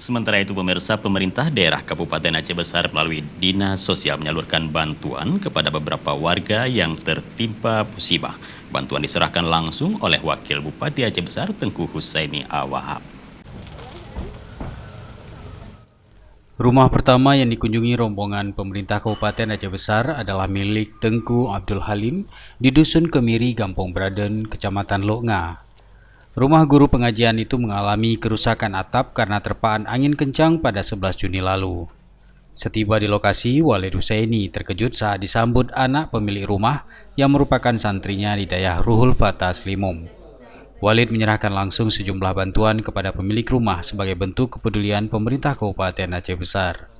Sementara itu pemirsa, pemerintah daerah Kabupaten Aceh Besar melalui Dinas Sosial menyalurkan bantuan kepada beberapa warga yang tertimpa musibah. Bantuan diserahkan langsung oleh Wakil Bupati Aceh Besar Tengku Husaini Awahab. Rumah pertama yang dikunjungi rombongan pemerintah Kabupaten Aceh Besar adalah milik Tengku Abdul Halim di Dusun Kemiri, Kampung Braden, Kecamatan Loknga. Rumah guru pengajian itu mengalami kerusakan atap karena terpaan angin kencang pada 11 Juni lalu. Setiba di lokasi, Walid Husaini terkejut saat disambut anak pemilik rumah yang merupakan santrinya di Dayah Ruhul Fatah Slimum. Walid menyerahkan langsung sejumlah bantuan kepada pemilik rumah sebagai bentuk kepedulian pemerintah Kabupaten Aceh Besar.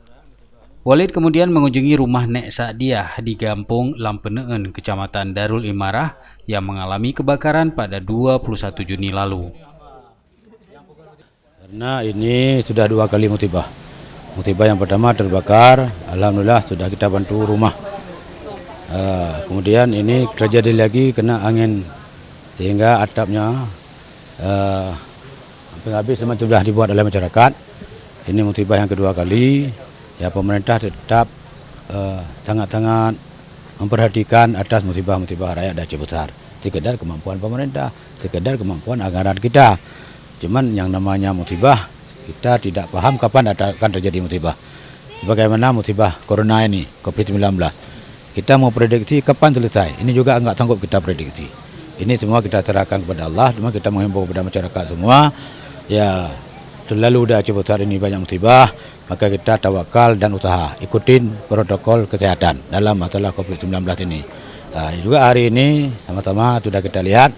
Walid kemudian mengunjungi rumah Nek Sa'diah di Kampung Lampeneen, Kecamatan Darul Imarah yang mengalami kebakaran pada 21 Juni lalu. Karena ini sudah 2 kali musibah. Musibah yang pertama terbakar, alhamdulillah sudah kita bantu rumah. Kemudian ini terjadi lagi kena angin sehingga atapnya hampir habis, semua sudah dibuat oleh masyarakat. Ini musibah yang kedua kali. Ya, pemerintah tetap sangat-sangat memperhatikan atas musibah-musibah rakyat Aceh Besar. Sekedar kemampuan pemerintah, sekedar kemampuan anggaran kita. Cuman yang namanya musibah, kita tidak paham kapan akan terjadi musibah. Sebagaimana musibah corona ini, COVID-19. Kita mau prediksi kapan selesai, ini juga enggak sanggup kita prediksi. Ini semua kita serahkan kepada Allah, cuma kita menghimbau kepada masyarakat semua, ya terlalu di Aceh Besar ini banyak musibah, maka kita tawakal dan usaha, ikutin protokol kesehatan dalam masalah COVID-19 ini. Juga hari ini sama-sama sudah kita lihat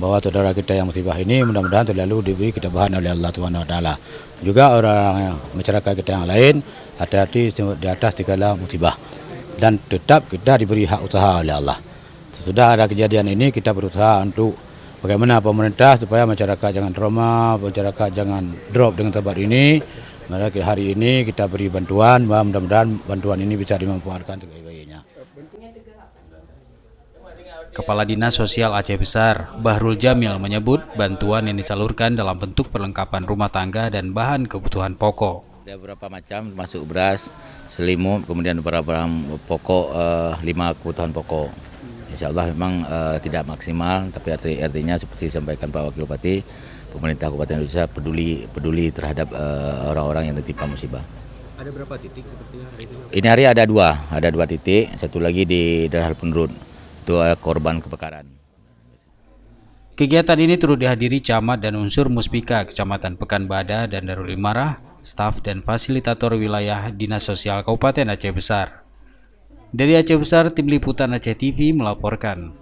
bahwa saudara kita yang musibah ini mudah-mudahan terlalu diberi ketabahan oleh Allah Subhanahu Wa Taala. Juga orang masyarakat kita yang lain hati-hati di atas segala musibah dan tetap kita diberi hak usaha oleh Allah. Sesudah ada kejadian ini kita berusaha untuk bagaimana pemerintah supaya masyarakat jangan trauma, masyarakat jangan drop dengan sebab ini. Maka hari ini kita beri bantuan, mudah-mudahan bantuan ini bisa dimanfaatkan sebaik-baiknya. Kepala Dinas Sosial Aceh Besar, Bahrul Jamil menyebut bantuan yang disalurkan dalam bentuk perlengkapan rumah tangga dan bahan kebutuhan pokok. Ada beberapa macam, termasuk beras, selimut, kemudian beberapa pokok, 5 kebutuhan pokok. Insya Allah memang tidak maksimal, tapi artinya seperti disampaikan Pak Wakil Bupati, pemerintah Kabupaten Indonesia peduli terhadap orang-orang yang tertimpa musibah. Ada berapa titik sepertinya hari ini? Ini hari ada dua titik, satu lagi di Daerah Penurut, itu korban kebakaran. Kegiatan ini turut dihadiri camat dan unsur Muspika Kecamatan Pekanbada dan Darul Imarah, staf dan fasilitator wilayah Dinas Sosial Kabupaten Aceh Besar. Dari Aceh Besar, Tim Liputan Aceh TV melaporkan.